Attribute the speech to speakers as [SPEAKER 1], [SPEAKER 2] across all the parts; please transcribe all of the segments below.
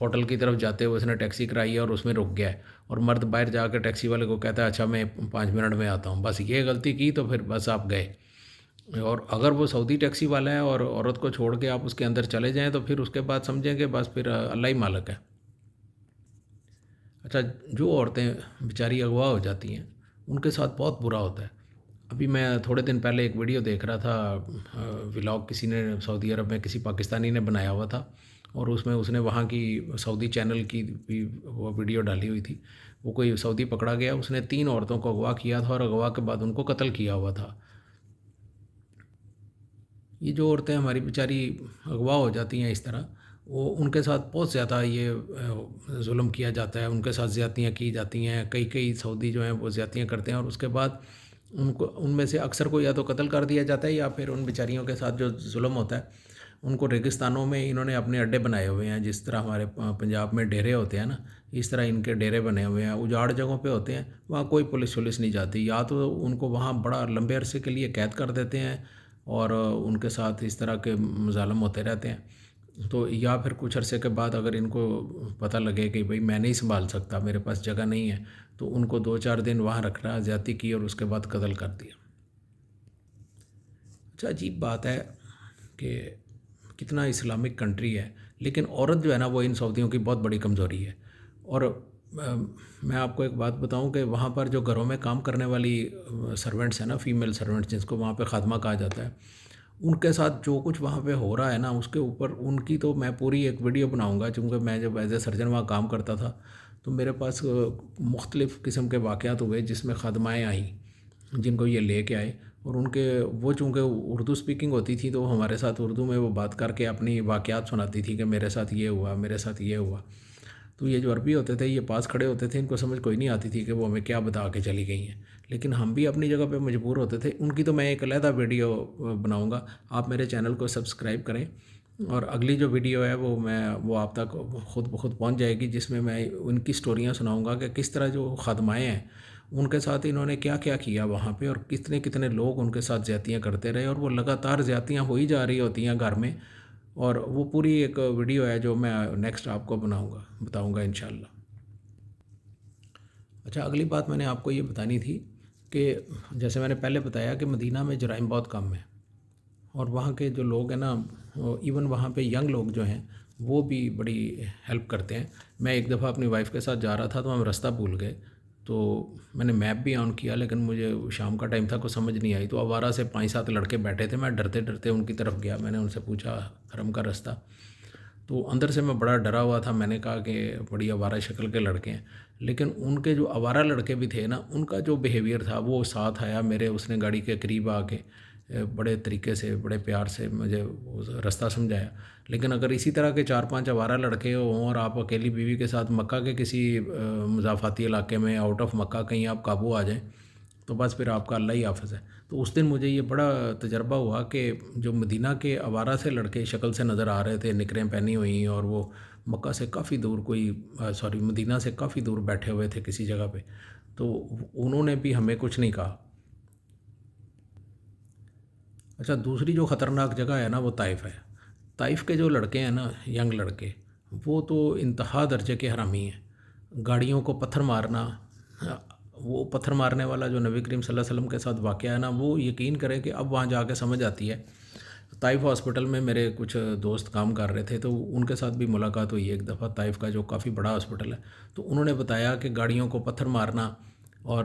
[SPEAKER 1] Hotel کی طرف جاتے ہوئے اس نے ٹیکسی کرائی ہے اور اس میں رک گیا ہے، اور مرد باہر جا کے ٹیکسی والے کو کہتا ہے اچھا میں 5 منٹ میں آتا ہوں، بس یہ غلطی کی تو پھر بس آپ گئے۔ اور اگر وہ سعودی ٹیکسی والا ہے اور عورت کو چھوڑ کے آپ اس کے اندر چلے جائیں تو پھر اس کے بعد سمجھیں کہ بس پھر اللہ ہی مالک ہے۔ اچھا، جو عورتیں بیچاری اغوا ہو جاتی ہیں ان کے ساتھ بہت برا ہوتا ہے۔ ابھی میں تھوڑے دن پہلے ایک ویڈیو دیکھ رہا تھا، ولاگ کسی نے سعودی عرب میں کسی پاکستانی نے بنایا ہوا تھا، اور اس نے وہاں کی سعودی چینل کی بھی وہ ویڈیو ڈالی ہوئی تھی۔ وہ کوئی سعودی پکڑا گیا، اس نے 3 عورتوں کو اغوا کیا تھا اور اغوا کے بعد ان کو قتل کیا ہوا تھا۔ یہ جو عورتیں ہماری بیچاری اغوا ہو جاتی ہیں اس طرح، وہ ان کے ساتھ بہت زیادہ یہ ظلم کیا جاتا ہے، ان کے ساتھ زیادتیاں کی جاتی ہیں۔ کئی سعودی جو ہیں وہ زیادتیاں کرتے ہیں، اور اس کے بعد ان میں سے اکثر کو یا تو قتل کر دیا جاتا ہے، یا پھر ان بیچاریوں کے ساتھ جو ظلم ہوتا ہے ان کو ریگستانوں میں انہوں نے اپنے اڈے بنائے ہوئے ہیں، جس طرح ہمارے پنجاب میں ڈیرے ہوتے ہیں نا، اس طرح ان کے ڈیرے بنے ہوئے ہیں، اجاڑ جگہوں پہ ہوتے ہیں۔ وہاں کوئی پولیس ولیس نہیں جاتی، یا تو ان کو وہاں بڑا لمبے عرصے کے لیے قید کر دیتے ہیں اور ان کے ساتھ اس طرح کے مظالم ہوتے رہتے ہیں، تو یا پھر کچھ عرصے کے بعد اگر ان کو پتہ لگے کہ بھئی میں نہیں سنبھال سکتا، میرے پاس جگہ نہیں ہے، تو ان کو 2-4 دن وہاں رکھنا، زیادتی کی اور اس کے بعد قتل کر دیا۔ اچھا، عجیب بات ہے کہ کتنا اسلامک کنٹری ہے، لیکن عورت جو ہے نا وہ ان سعودیوں کی بہت بڑی کمزوری ہے۔ اور میں آپ کو ایک بات بتاؤں کہ وہاں پر جو گھروں میں کام کرنے والی سرونٹس ہیں نا، فیمیل سرونٹس جس کو وہاں پہ خادمہ کہا جاتا ہے، ان کے ساتھ جو کچھ وہاں پہ ہو رہا ہے نا، اس کے اوپر ان کی تو میں پوری ایک ویڈیو بناؤں گا، چونکہ میں جب ایز اے سرجن وہاں کام کرتا تھا تو میرے پاس مختلف قسم کے واقعات ہوئے جس میں خادمائیں آئیں جن کو یہ لے کے آئے، اور ان کے وہ چونکہ اردو سپیکنگ ہوتی تھی تو وہ ہمارے ساتھ اردو میں وہ بات کر کے اپنی واقعات سناتی تھی کہ میرے ساتھ یہ ہوا، میرے ساتھ یہ ہوا۔ تو یہ جو عربی ہوتے تھے یہ پاس کھڑے ہوتے تھے، ان کو سمجھ کوئی نہیں آتی تھی کہ وہ ہمیں کیا بتا کے چلی گئی ہیں، لیکن ہم بھی اپنی جگہ پہ مجبور ہوتے تھے۔ ان کی تو میں ایک علیحدہ ویڈیو بناؤں گا، آپ میرے چینل کو سبسکرائب کریں، اور اگلی جو ویڈیو ہے وہ آپ تک خود بخود پہنچ جائے گی، جس میں ان کی سٹوریاں سناؤں گا کہ کس طرح جو خادمائیں ہیں ان کے ساتھ انہوں نے کیا کیا کیا وہاں پہ، اور کتنے کتنے لوگ ان کے ساتھ زیادتیاں کرتے رہے، اور وہ لگاتار زیادتیاں ہو ہی جا رہی ہوتی ہیں گھر میں۔ اور وہ پوری ایک ویڈیو ہے جو میں نیکسٹ آپ کو بتاؤں گا انشاءاللہ۔ اچھا، اگلی بات میں نے آپ کو یہ بتانی تھی کہ جیسے میں نے پہلے بتایا کہ مدینہ میں جرائم بہت کم ہے، اور وہاں کے جو لوگ ہیں نا، ایون وہاں پہ ینگ لوگ جو ہیں وہ بھی بڑی ہیلپ کرتے ہیں۔ میں ایک دفعہ اپنی وائف کے ساتھ جا رہا تھا تو ہم رستہ بھول گئے، تو میں نے میپ بھی آن کیا لیکن مجھے شام کا ٹائم تھا، کوئی سمجھ نہیں آئی، تو آوارہ سے 5-7 لڑکے بیٹھے تھے، میں ڈرتے ڈرتے ان کی طرف گیا، میں نے ان سے پوچھا حرم کا رستہ، تو اندر سے میں بڑا ڈرا ہوا تھا، میں نے کہا کہ بڑی آوارہ شکل کے لڑکے ہیں، لیکن ان کے جو آوارہ لڑکے بھی تھے نا، ان کا جو بیہیویئر تھا وہ ساتھ آیا میرے، اس نے گاڑی کے قریب آ کے بڑے طریقے سے بڑے پیار سے مجھے رستہ سمجھایا۔ لیکن اگر اسی طرح کے 4-5 آوارہ لڑکے ہوں اور آپ اکیلی بیوی کے ساتھ مکہ کے کسی مضافاتی علاقے میں آؤٹ آف مکہ کہیں آپ قابو آ جائیں تو بس پھر آپ کا اللہ ہی حافظ ہے۔ تو اس دن مجھے یہ بڑا تجربہ ہوا کہ جو مدینہ کے آوارہ سے لڑکے شکل سے نظر آ رہے تھے، نکریں پہنی ہوئی، اور وہ مکہ سے کافی دور مدینہ سے کافی دور بیٹھے ہوئے تھے کسی جگہ پہ، تو انہوں نے بھی ہمیں کچھ نہیں کہا۔ اچھا، دوسری جو خطرناک جگہ ہے نا وہ طائف ہے۔ طائف کے جو لڑکے ہیں نا، ینگ لڑکے، وہ تو انتہا درجے کے حرامی ہیں۔ گاڑیوں کو پتھر مارنا، وہ پتھر مارنے والا جو نبی کریم صلی اللہ علیہ وسلم کے ساتھ واقعہ ہے نا، وہ یقین کریں کہ اب وہاں جا کے سمجھ آتی ہے۔ طائف ہاسپٹل میں میرے کچھ دوست کام کر رہے تھے تو ان کے ساتھ بھی ملاقات ہوئی ایک دفعہ، طائف کا جو کافی بڑا ہاسپٹل ہے، تو انہوں نے بتایا کہ گاڑیوں کو پتھر مارنا، اور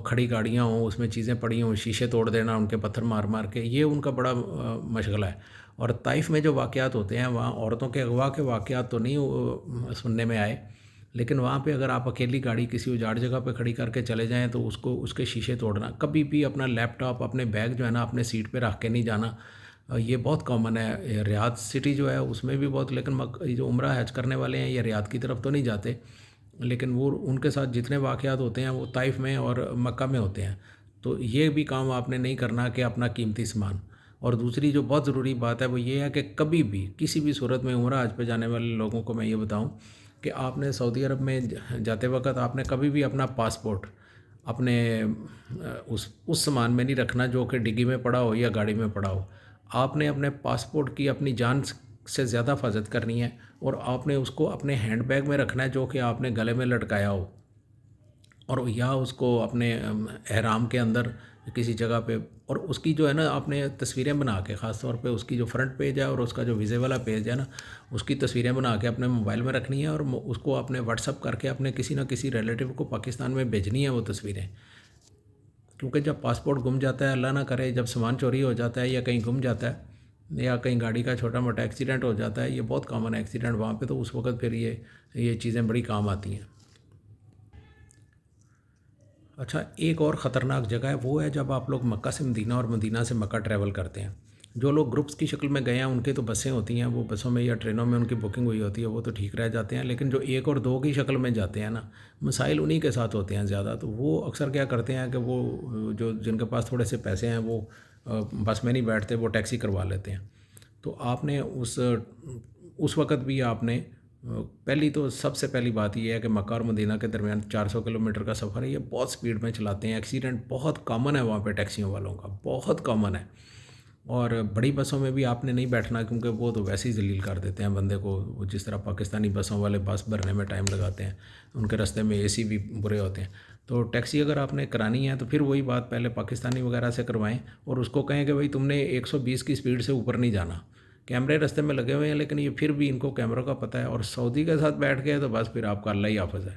[SPEAKER 1] کھڑی گاڑیاں ہوں اس میں چیزیں پڑی ہوں، شیشے توڑ دینا ان کے پتھر مار مار کے، یہ ان کا بڑا مشغلہ ہے۔ اور طائف میں جو واقعات ہوتے ہیں وہاں عورتوں کے اغوا کے واقعات تو نہیں سننے میں آئے، لیکن وہاں پہ اگر آپ اکیلی گاڑی کسی اجاڑ جگہ پہ کھڑی کر کے چلے جائیں تو اس کے شیشے توڑنا، کبھی بھی اپنا لیپ ٹاپ اپنے بیگ جو ہے نا اپنے سیٹ پہ رکھ کے نہیں جانا، یہ بہت کامن ہے۔ ریاض سٹی جو ہے اس میں بھی بہت، لیکن جو عمرہ حج کرنے والے ہیں یہ ریاض کی طرف تو نہیں جاتے، لیکن وہ ان کے ساتھ جتنے واقعات ہوتے ہیں وہ طائف میں اور مکہ میں ہوتے ہیں۔ تو یہ بھی کام آپ نے نہیں کرنا کہ اپنا قیمتی سامان۔ اور دوسری جو بہت ضروری بات ہے وہ یہ ہے کہ کبھی بھی کسی بھی صورت میں عمرہ حج پہ جانے والے لوگوں کو میں یہ بتاؤں کہ آپ نے سعودی عرب میں جاتے وقت آپ نے کبھی بھی اپنا پاسپورٹ اپنے اس سامان میں نہیں رکھنا جو کہ ڈگی میں پڑا ہو یا گاڑی میں پڑا ہو۔ آپ نے اپنے پاسپورٹ کی اپنی جان سے زیادہ حفاظت کرنی ہے، اور آپ نے اس کو اپنے ہینڈ بیگ میں رکھنا ہے جو کہ آپ نے گلے میں لٹکایا ہو، اور یا اس کو اپنے احرام کے اندر کسی جگہ پہ، اور اس کی جو ہے نا آپ نے تصویریں بنا کے، خاص طور پہ اس کی جو فرنٹ پیج ہے اور اس کا جو ویزے والا پیج ہے نا، اس کی تصویریں بنا کے اپنے موبائل میں رکھنی ہے، اور اس کو اپنے واٹس اپ کر کے اپنے کسی نہ کسی ریلیٹیو کو پاکستان میں بھیجنی ہے وہ تصویریں، کیونکہ جب پاسپورٹ گم جاتا ہے، اللہ نہ کرے جب سامان چوری ہو جاتا ہے یا کہیں گم جاتا ہے یا کہیں گاڑی کا چھوٹا موٹا ایکسیڈنٹ ہو جاتا ہے، یہ بہت کامن ہے ایکسیڈنٹ وہاں پہ، تو اس وقت پھر یہ چیزیں بڑی کام آتی ہیں۔ اچھا، ایک اور خطرناک جگہ ہے، وہ ہے جب آپ لوگ مکہ سے مدینہ اور مدینہ سے مکہ ٹریول کرتے ہیں۔ جو لوگ گروپس کی شکل میں گئے ہیں ان کے تو بسیں ہوتی ہیں، وہ بسوں میں یا ٹرینوں میں ان کی بکنگ ہوئی ہوتی ہے، وہ تو ٹھیک رہ جاتے ہیں، لیکن جو ایک اور دو کی شکل میں جاتے ہیں نا، مسائل انہی کے ساتھ ہوتے ہیں زیادہ، تو وہ اکثر کیا کرتے ہیں کہ وہ جو جن کے پاس تھوڑے سے پیسے ہیں وہ بس میں نہیں بیٹھتے، وہ ٹیکسی کروا لیتے ہیں۔ تو آپ نے اس وقت بھی آپ نے پہلی تو سب سے پہلی بات یہ ہے کہ مکہ اور مدینہ کے درمیان 400 کلومیٹر کا سفر ہے، یہ بہت سپیڈ میں چلاتے ہیں، ایکسیڈنٹ بہت کامن ہے وہاں پہ ٹیکسیوں والوں کا، بہت کامن ہے۔ اور بڑی بسوں میں بھی آپ نے نہیں بیٹھنا، کیونکہ وہ تو ویسے ہی ذلیل کر دیتے ہیں بندے کو، وہ جس طرح پاکستانی بسوں والے بس بھرنے میں ٹائم لگاتے ہیں، ان کے راستے میں اے سی بھی برے ہوتے ہیں۔ تو ٹیکسی اگر آپ نے کرانی ہے تو پھر وہی بات پہلے پاکستانی وغیرہ سے کروائیں، اور اس کو کہیں کہ بھائی تم نے 120 کی سپیڈ سے اوپر نہیں جانا۔ کیمرے راستے میں لگے ہوئے ہیں، لیکن یہ پھر بھی ان کو کیمروں کا پتہ ہے، اور سعودی کے ساتھ بیٹھ گئے تو بس پھر آپ کا اللہ ہی حافظ ہے۔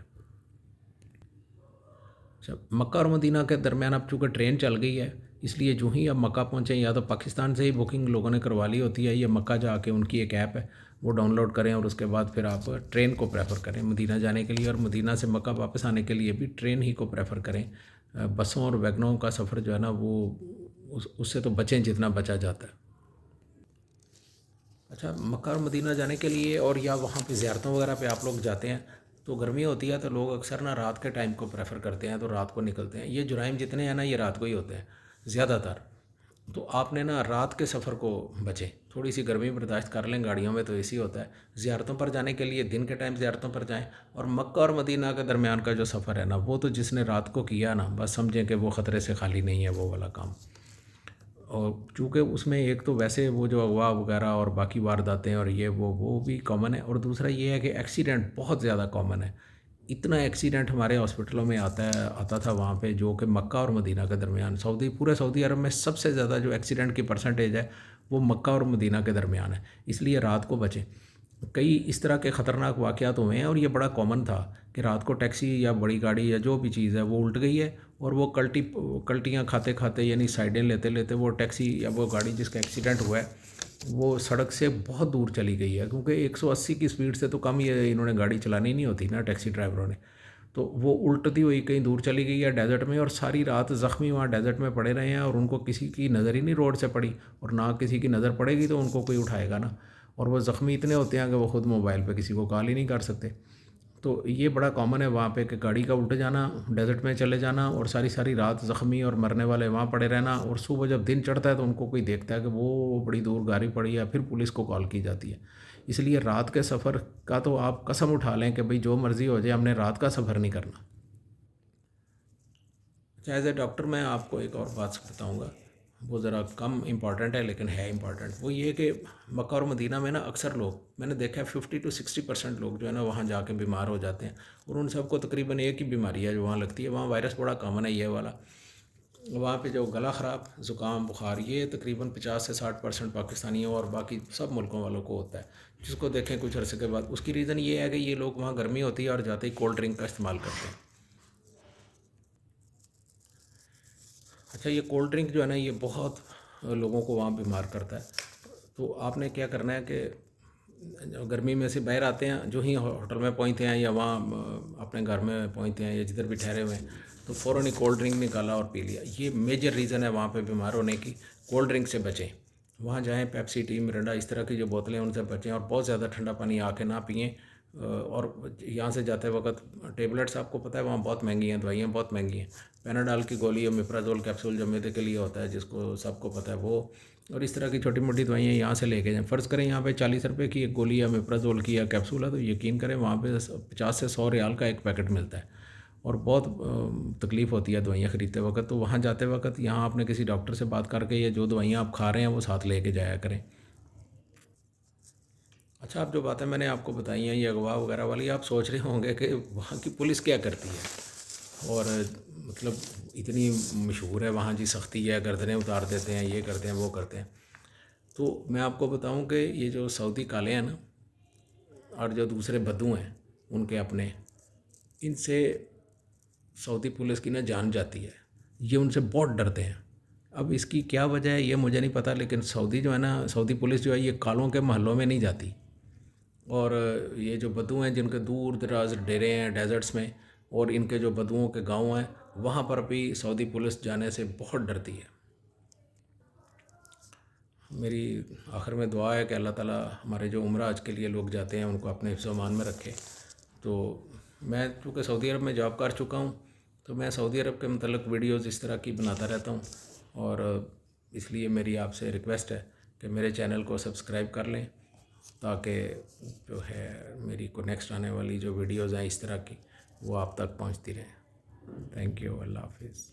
[SPEAKER 1] اچھا، مکہ اور مدینہ کے درمیان اب چونکہ ٹرین چل گئی ہے، اس لیے جو ہی اب مکہ پہنچیں یا تو پاکستان سے ہی بکنگ لوگوں نے کروا لی ہوتی ہے، یا مکہ جا کے ان کی ایک ایپ ہے وہ ڈاؤن لوڈ کریں، اور اس کے بعد پھر آپ ٹرین کو پریفر کریں مدینہ جانے کے لیے، اور مدینہ سے مکہ واپس آنے کے لیے بھی ٹرین ہی کو پریفر کریں۔ بسوں اور ویگنوں کا سفر جو ہے نا وہ اس سے تو بچیں جتنا بچا جاتا ہے۔ اچھا، مکہ اور مدینہ جانے کے لیے اور یا وہاں پہ زیارتوں وغیرہ پہ آپ لوگ جاتے ہیں تو گرمی ہوتی ہے تو لوگ اکثر نا رات کے ٹائم کو پریفر کرتے ہیں، تو رات کو نکلتے ہیں۔ یہ جرائم جتنے ہیں نا یہ رات کو ہی ہوتے ہیں زیادہ تر، تو آپ نے نا رات کے سفر کو بچیں، تھوڑی سی گرمی برداشت کر لیں، گاڑیوں میں تو اے سی ہوتا ہے۔ زیارتوں پر جانے کے لیے دن کے ٹائم زیارتوں پر جائیں، اور مکہ اور مدینہ کے درمیان کا جو سفر ہے نا وہ تو جس نے رات کو کیا نا بس سمجھیں کہ وہ خطرے سے خالی نہیں ہے وہ والا کام۔ اور چونکہ اس میں ایک تو ویسے وہ جو اغوا وغیرہ اور باقی وارداتیں اور یہ وہ بھی کامن ہے، اور دوسرا یہ ہے کہ ایکسیڈنٹ بہت زیادہ کامن ہے۔ اتنا ایکسیڈنٹ ہمارے ہاسپٹلوں میں آتا تھا وہاں پہ، جو کہ مکہ اور مدینہ کے درمیان، پورے سعودی عرب میں سب سے زیادہ جو ایکسیڈنٹ کی پرسنٹیج ہے وہ مکہ اور مدینہ کے درمیان ہے، اس لیے رات کو بچیں۔ کئی اس طرح کے خطرناک واقعات ہوئے ہیں، اور یہ بڑا کامن تھا کہ رات کو ٹیکسی یا بڑی گاڑی یا جو بھی چیز ہے وہ الٹ گئی ہے، اور وہ کلٹیاں کھاتے کھاتے یعنی سائڈیں لیتے لیتے وہ ٹیکسی یا وہ گاڑی جس کا ایکسیڈنٹ ہوا ہے وہ سڑک سے بہت دور چلی گئی ہے، کیونکہ 180 کی سپیڈ سے تو کم یہ انہوں نے گاڑی چلانی نہیں ہوتی نا ٹیکسی ڈرائیوروں نے، تو وہ الٹتی ہوئی کہیں دور چلی گئی ہے ڈیزرٹ میں، اور ساری رات زخمی وہاں ڈیزرٹ میں پڑے رہے ہیں، اور ان کو کسی کی نظر ہی نہیں روڈ سے پڑی، اور نہ کسی کی نظر پڑے گی تو ان کو کوئی اٹھائے گا نا، اور وہ زخمی اتنے ہوتے ہیں کہ وہ خود موبائل پہ کسی کو کال ہی نہیں کر سکتے۔ تو یہ بڑا کامن ہے وہاں پہ کہ گاڑی کا الٹ جانا، ڈیزرٹ میں چلے جانا، اور ساری ساری رات زخمی اور مرنے والے وہاں پڑے رہنا، اور صبح جب دن چڑھتا ہے تو ان کو کوئی دیکھتا ہے کہ وہ بڑی دور گاڑی پڑی ہے، پھر پولیس کو کال کی جاتی ہے۔ اس لیے رات کے سفر کا تو آپ قسم اٹھا لیں کہ بھئی جو مرضی ہو جائے ہم نے رات کا سفر نہیں کرنا۔ اچھا، ایز اے ڈاکٹر میں آپ کو ایک اور بات بتاؤں گا، وہ ذرا کم امپورٹنٹ ہے لیکن ہے امپورٹنٹ، وہ یہ کہ مکہ اور مدینہ میں نا اکثر لوگ، میں نے دیکھا ہے 50 to 60% لوگ جو ہے نا وہاں جا کے بیمار ہو جاتے ہیں، اور ان سب کو تقریباً ایک ہی بیماری ہے جو وہاں لگتی ہے، وہاں وائرس بڑا کامن ہے یہ والا، وہاں پہ جو گلا خراب، زکام، بخار، یہ تقریباً 50 سے 60% پاکستانیوں اور باقی سب ملکوں والوں کو ہوتا ہے، جس کو دیکھیں کچھ عرصے کے بعد۔ اس کی ریزن یہ ہے کہ یہ لوگ وہاں گرمی ہوتی ہے اور جاتے ہی کولڈ ڈرنک کا استعمال کرتے ہیں۔ اچھا، یہ کولڈ ڈرنک جو ہے نا یہ بہت لوگوں کو وہاں بیمار کرتا ہے، تو آپ نے کیا کرنا ہے کہ گرمی میں سے باہر آتے ہیں، جو ہی ہوٹل میں پہنچتے ہیں یا وہاں اپنے گھر میں پہنچتے ہیں یا جدھر بھی ٹھہرے ہوئے ہیں، تو فوراً ہی کولڈ ڈرنک نکالا اور پی لیا۔ یہ میجر ریزن ہے وہاں پہ بیمار ہونے کی، کولڈ ڈرنک سے بچیں، وہاں جائیں پیپسی، ٹی، مرنڈا، اس طرح کی جو بوتلیں ان سے بچیں، اور بہت زیادہ ٹھنڈا پانی آ کے نہ پئیں۔ اور یہاں سے جاتے وقت ٹیبلٹس آپ کو پتہ ہے وہاں بہت مہنگی ہیں، دوائیاں بہت مہنگی ہیں، پیناڈال کی گولی اور میپرازول کیپسول جو معدے کے لیے ہوتا ہے جس کو سب کو پتہ ہے وہ، اور اس طرح کی چھوٹی موٹی دوائیاں یہاں سے لے کے جائیں۔ فرض کریں یہاں پہ 40 روپے کی ایک گولی یا میپرازول کی یا کیپسول ہے، تو یقین کریں وہاں پہ 50 سے 100 ریال کا ایک پیکٹ ملتا ہے، اور بہت تکلیف ہوتی ہے دوائیاں خریدتے وقت، تو وہاں جاتے وقت یہاں آپ نے کسی ڈاکٹر سے بات کر کے یا جو دوائیاں آپ کھا رہے ہیں وہ ساتھ لے کے جایا کریں۔ اچھا، آپ جو باتیں میں نے آپ کو بتائی ہیں یہ اغوا وغیرہ والی، آپ سوچ رہے ہوں گے کہ وہاں کی پولیس کیا کرتی ہے، اور مطلب اتنی مشہور ہے وہاں، جی سختی ہے، گردنیں اتار دیتے ہیں، یہ کرتے ہیں وہ کرتے ہیں. تو میں آپ کو بتاؤں کہ یہ جو سعودی کالے ہیں نا، اور جو دوسرے بدو ہیں ان کے اپنے، ان سے سعودی پولیس کی نا جان جاتی ہے. یہ ان سے بہت ڈرتے ہیں. اب اس کی کیا وجہ ہے یہ مجھے نہیں پتہ، لیکن سعودی جو ہے نا، سعودی پولیس جو ہے یہ کالوں کے محلوں میں نہیں جاتی. اور یہ جو بدو ہیں جن کے دور دراز ڈیرے ہیں ڈیزرٹس میں، اور ان کے جو بدوؤں کے گاؤں ہیں، وہاں پر بھی سعودی پولیس جانے سے بہت ڈرتی ہے. میری آخر میں دعا ہے کہ اللہ تعالیٰ ہمارے جو عمرہ حج کے لیے لوگ جاتے ہیں ان کو اپنے حفظ و امان میں رکھے. تو میں چونکہ سعودی عرب میں جاب کر چکا ہوں، تو میں سعودی عرب کے متعلق ویڈیوز اس طرح کی بناتا رہتا ہوں، اور اس لیے میری آپ سے ریکویسٹ ہے کہ میرے چینل کو سبسکرائب کر لیں، تاکہ جو ہے میری کو نیکسٹ آنے والی جو ویڈیوز ہیں اس طرح کی وہ آپ تک پہنچتی رہیں. Thank you. اللہ حافظ.